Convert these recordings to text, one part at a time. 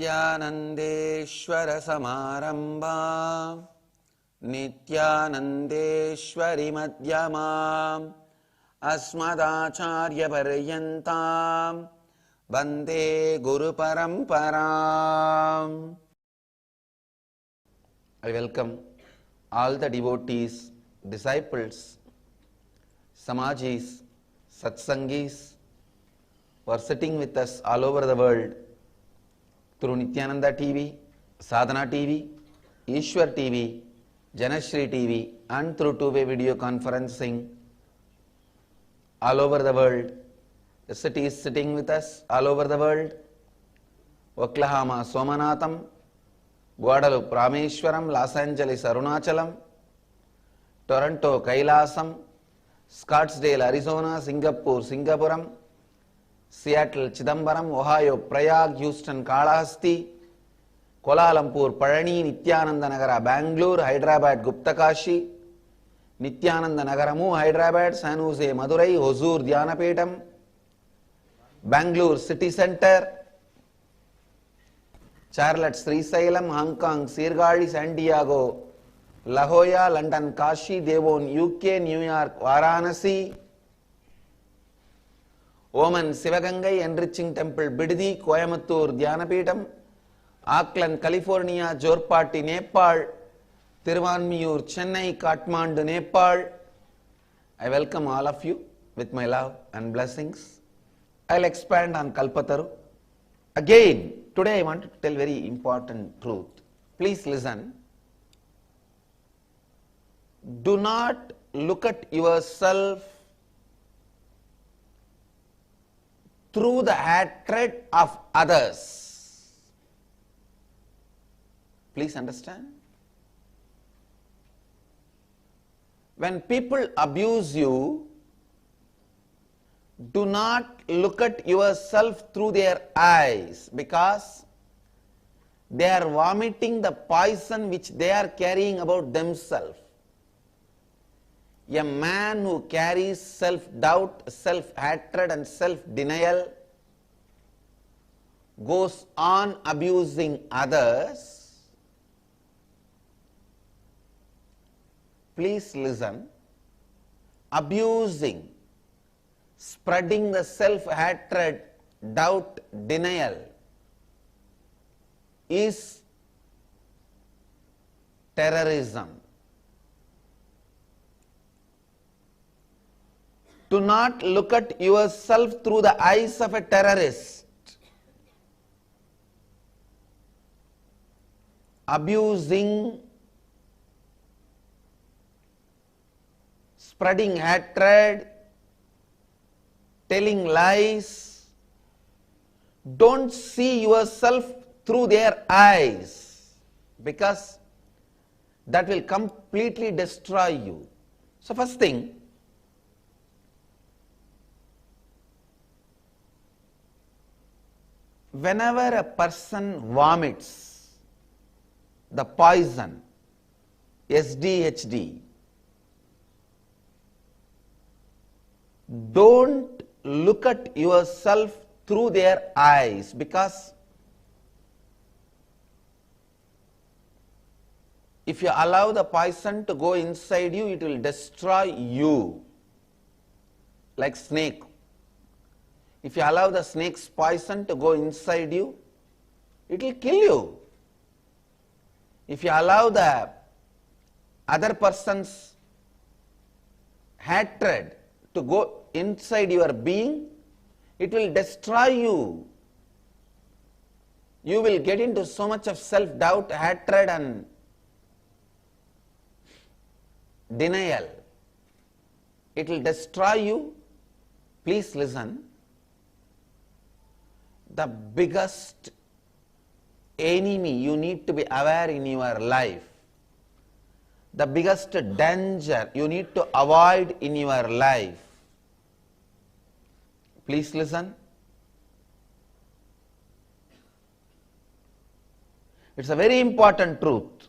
नित्यानन्देश्वर समारम्भां नित्यानन्देश्वरि मध्यमाम् अस्मदाचार्यपर्यन्तां वन्दे गुरुपरम्पराम्. I welcome all the devotees, disciples, Samajis, Satsangis who are sitting with us all over the world through Nityananda TV, Sadhana TV, Ishwar TV, Janashri TV and through two-way video conferencing all over the world. The city is sitting with us all over the world. Oklahoma, Somanatham, Guadalupe, Rameshwaram, Los Angeles, Arunachalam, Toronto, Kailasam, Scottsdale, Arizona, Singapore, Singapuram, Seattle, Chidambaram, Ohio, Prayag, Houston, Kalahasti, Kuala Lumpur, Parani, Nityananda Nagara, Bangalore, Hyderabad, Guptakashi, Nityananda Nagaramu, Hyderabad, San Jose, Madurai, Hosur, Dhyanapetam, Bangalore City Center, Charlotte, Srisailam, Hong Kong, Sirgali, San Diego, La Jolla, London, Kashi, Devon, UK, New York, Varanasi, Oman, Sivagangai, Enriching Temple, Biddi, Coimbatore, Dhyanapetam, Auckland, California, Jorpati, Nepal, Tiruvanmiyur, Chennai, Kathmandu, Nepal. I welcome all of you with my love and blessings. I'll expand on Kalpataru. Again, today I want to tell very important truth. Please listen. Do not look at yourself through the hatred of others. Please understand. When people abuse you, do not look at yourself through their eyes, because they are vomiting the poison which they are carrying about themselves. A man who carries self-doubt, self-hatred and self-denial goes on abusing others. Please listen. Abusing, spreading the self-hatred, doubt, denial is terrorism. Do not look at yourself through the eyes of a terrorist. Abusing, spreading hatred, telling lies. Don't see yourself through their eyes, because that will completely destroy you. So first thing, whenever a person vomits the poison, SDHD, don't look at yourself through their eyes, because if you allow the poison to go inside you, it will destroy you, like snake. If you allow the snake's poison to go inside you, it will kill you. If you allow the other person's hatred to go inside your being, it will destroy you. You will get into so much of self-doubt, hatred and denial. It will destroy you. Please listen. The biggest enemy you need to be aware in your life, the biggest danger you need to avoid in your life. Please listen. It's a very important truth.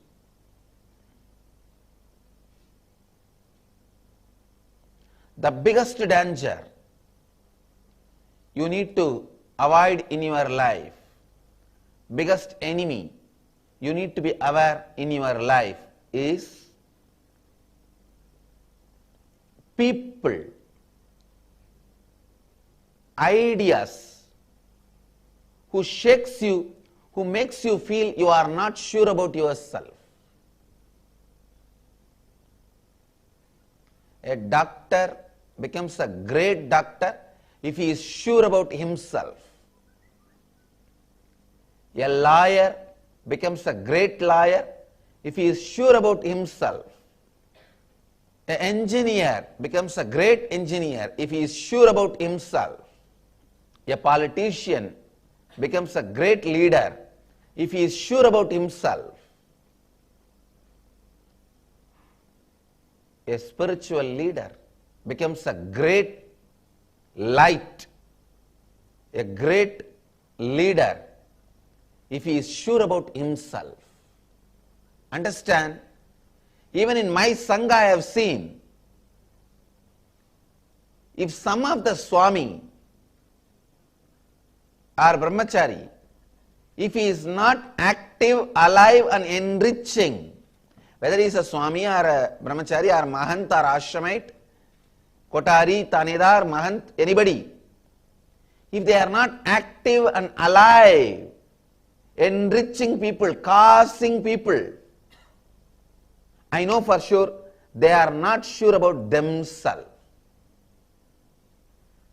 The biggest danger you need to avoid in your life, biggest enemy you need to be aware in your life is people, ideas, who shakes you, who makes you feel you are not sure about yourself. A doctor becomes a great doctor if he is sure about himself. A lawyer becomes a great lawyer if he is sure about himself. An engineer becomes a great engineer if he is sure about himself. A politician becomes a great leader if he is sure about himself. A spiritual leader becomes a great light, a great leader if he is sure about himself. Understand? Even in my Sangha I have seen, if some of the Swami or Brahmachari, if he is not active, alive and enriching, whether he is a Swami or a Brahmachari or Mahant or Ashramite, Kotari, Tanedar, Mahant, anybody, if they are not active and alive, enriching people, causing people, I know for sure they are not sure about themselves.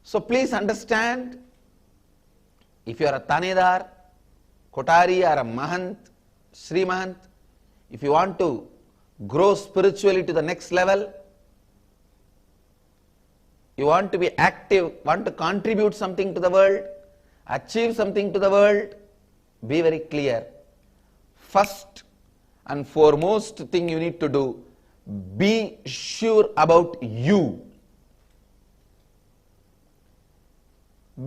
So please understand, if you are a Tanedar, Kotari or a Mahant, Sri Mahant, if you want to grow spiritually to the next level, you want to be active, want to contribute something to the world, achieve something to the world, be very clear. First and foremost thing you need to do, be sure about you.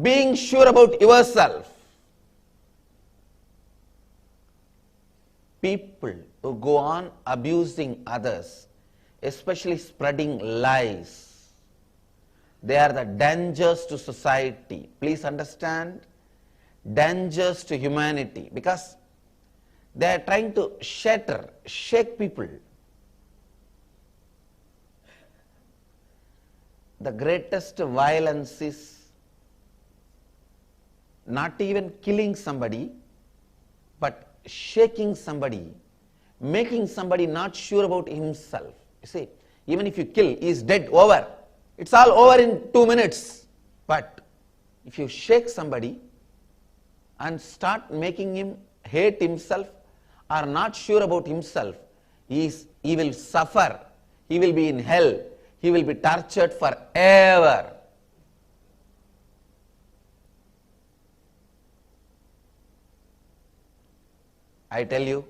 Being sure about yourself. People who go on abusing others, especially spreading lies, they are the dangers to society. Please understand, dangers to humanity, because they are trying to shatter, shake people. The greatest violence is not even killing somebody, but shaking somebody, making somebody not sure about himself. You see, even if you kill, he is dead, over. It's all over in 2 minutes. But if you shake somebody and start making him hate himself or not sure about himself, he will suffer, he will be in hell, he will be tortured forever. I tell you,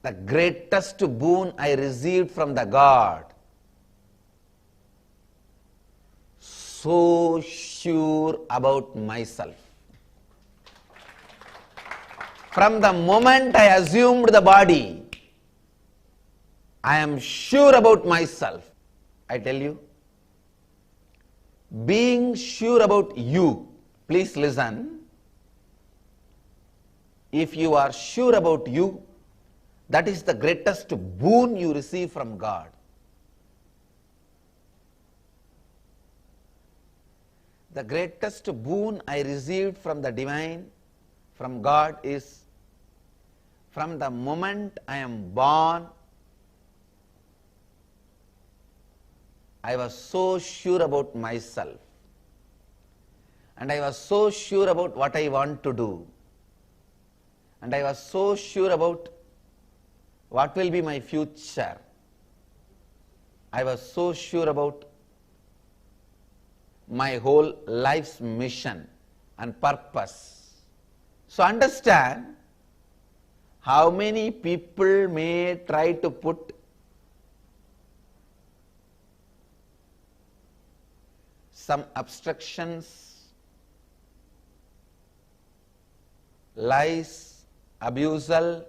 the greatest boon I received from the God, so sure about myself. From the moment I assumed the body, I am sure about myself. I tell you, being sure about you, please listen. If you are sure about you, that is the greatest boon you receive from God. The greatest boon I received from the divine, from God, is from the moment I am born, I was so sure about myself. And I was so sure about what I want to do. And I was so sure about what will be my future. I was so sure about my whole life's mission and purpose. So understand, how many people may try to put some obstructions, lies, abusal.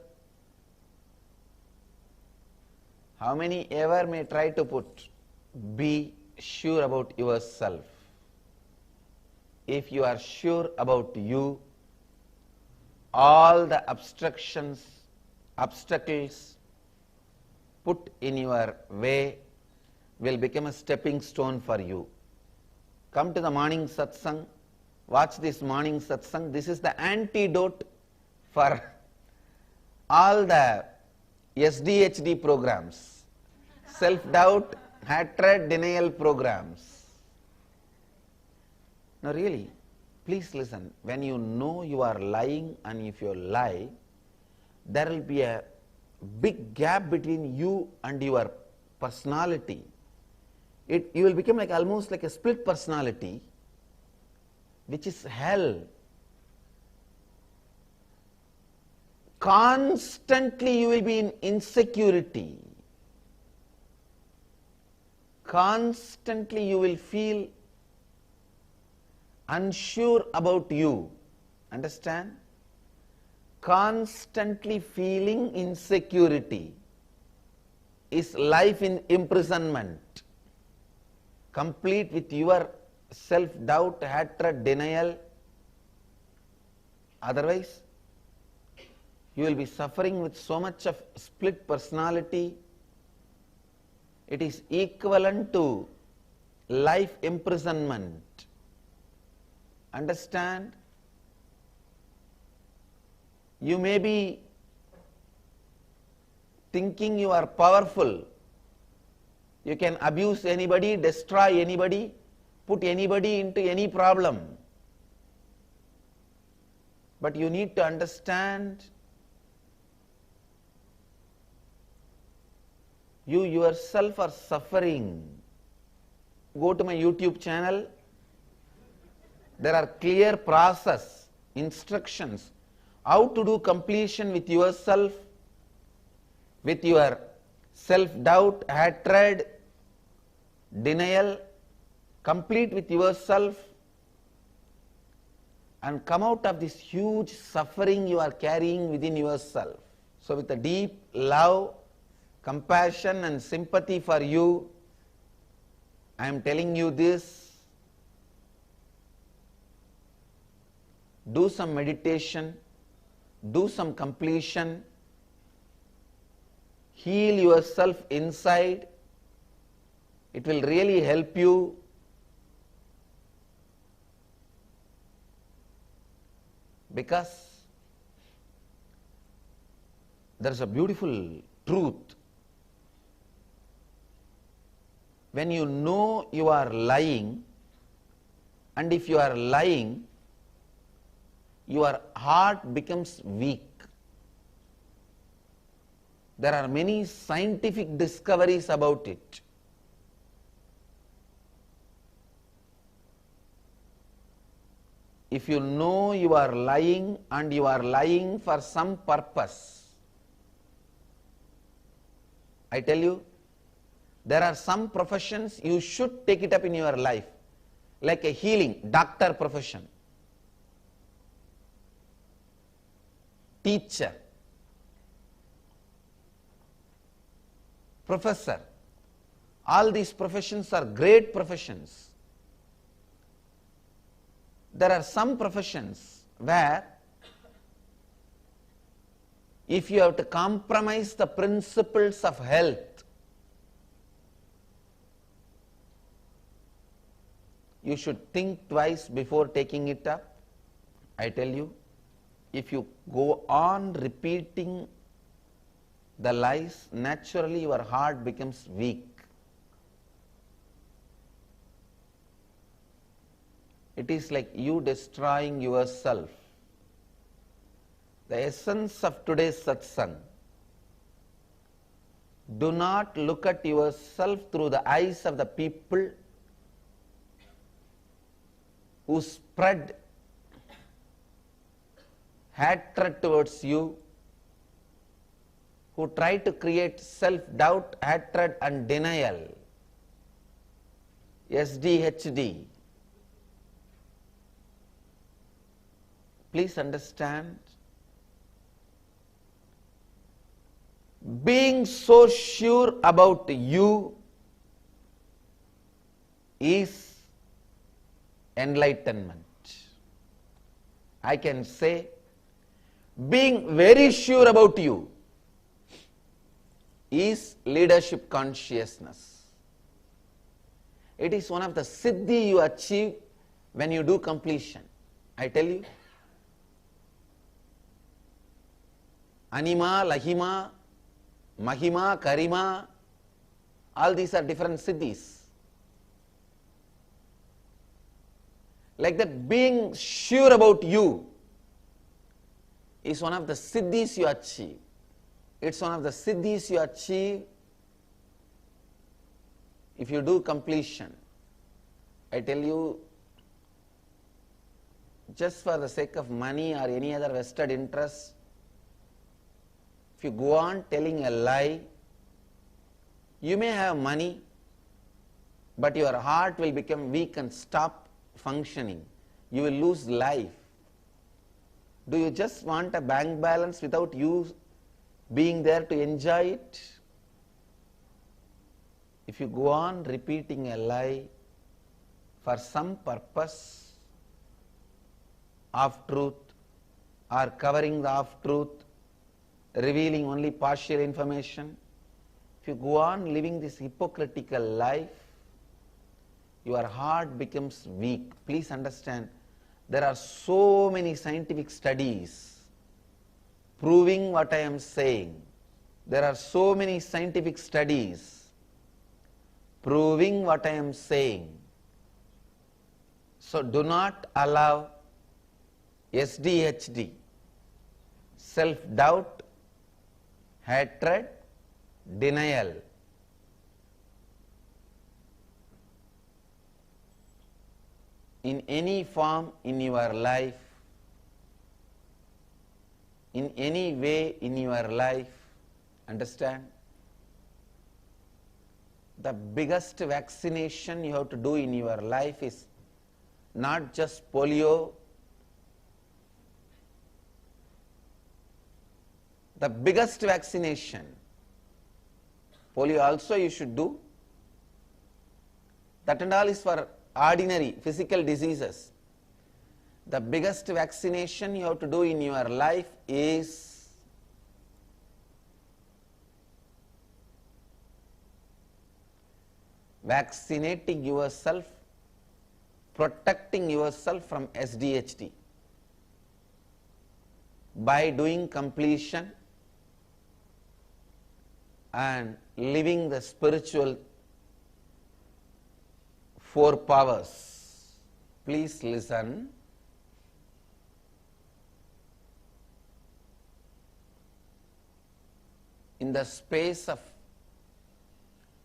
How many ever may try to put, be sure about yourself. If you are sure about you, all the obstacles put in your way will become a stepping stone for you. Come to the morning satsang, watch this morning satsang. This is the antidote for all the SDHD programs, self-doubt, hatred, denial programs. Now really, please listen. When you know you are lying, and if you lie, there will be a big gap between you and your personality. You will become like almost like a split personality, which is hell. Constantly you will be in insecurity. Constantly you will feel unsure about you. Understand? Constantly feeling insecurity is life in imprisonment, complete with your self-doubt, hatred, denial. Otherwise, you will be suffering with so much of split personality. It is equivalent to life imprisonment. Understand? You may be thinking you are powerful. You can abuse anybody, destroy anybody, put anybody into any problem. But you need to understand, you yourself are suffering. Go to my YouTube channel. There are clear process, instructions, how to do completion with yourself, with your self-doubt, hatred, denial. Complete with yourself and come out of this huge suffering you are carrying within yourself. So with a deep love, compassion and sympathy for you, I am telling you this. Do some meditation, do some completion, heal yourself inside. It will really help you. Because there is a beautiful truth. When you know you are lying, and if you are lying, your heart becomes weak. There are many scientific discoveries about it. If you know you are lying and you are lying for some purpose, I tell you, there are some professions you should take it up in your life, like a healing, doctor profession, teacher, professor. All these professions are great professions. There are some professions where if you have to compromise the principles of health, you should think twice before taking it up. I tell you, if you go on repeating the lies, naturally your heart becomes weak. It is like you destroying yourself. The essence of today's satsang: do not look at yourself through the eyes of the people who spread hatred towards you, who try to create self-doubt, hatred and denial, SDHD. Please understand, being so sure about you is enlightenment. I can say, being very sure about you is leadership consciousness. It is one of the siddhi you achieve when you do completion. I tell you, Anima, Lahima, Mahima, Karima, all these are different siddhis. Like that, being sure about you is one of the siddhis you achieve. It's one of the siddhis you achieve if you do completion. I tell you, just for the sake of money or any other vested interest, if you go on telling a lie, you may have money, but your heart will become weak and stop functioning. You will lose life. Do you just want a bank balance without you being there to enjoy it? If you go on repeating a lie for some purpose of truth or covering the half-truth, revealing only partial information, if you go on living this hypocritical life, your heart becomes weak. Please understand, there are so many scientific studies proving what I am saying. There are so many scientific studies proving what I am saying. So do not allow SDHD, self-doubt, hatred, denial, in any form in your life, in any way in your life. Understand? The biggest vaccination you have to do in your life is not just polio. The biggest vaccination, polio also you should do. That and all is for ordinary physical diseases. The biggest vaccination you have to do in your life is vaccinating yourself, protecting yourself from SDHD by doing completion and living the spiritual four powers. Please listen. In the space of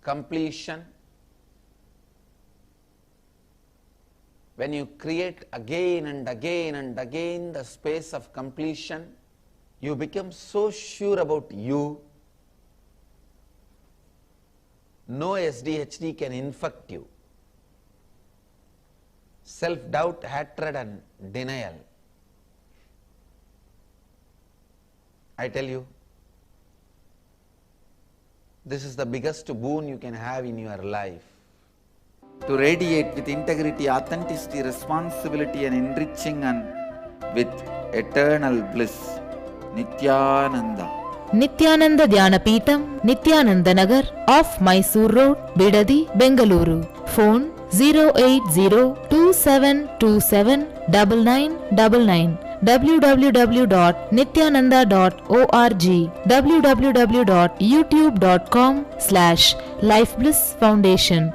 completion, when you create again and again and again the space of completion, you become so sure about you, no SDHD can infect you. Self-doubt, hatred and denial. I tell you, this is the biggest boon you can have in your life. To radiate with integrity, authenticity, responsibility and enriching and with eternal bliss. Nityananda. Nityananda Dhyanapitham, Nityananda Nagar, off Mysore Road, Bidadi, Bengaluru. Phone 08027279999. www.nityananda.org, www.youtube.com/Life Bliss Foundation.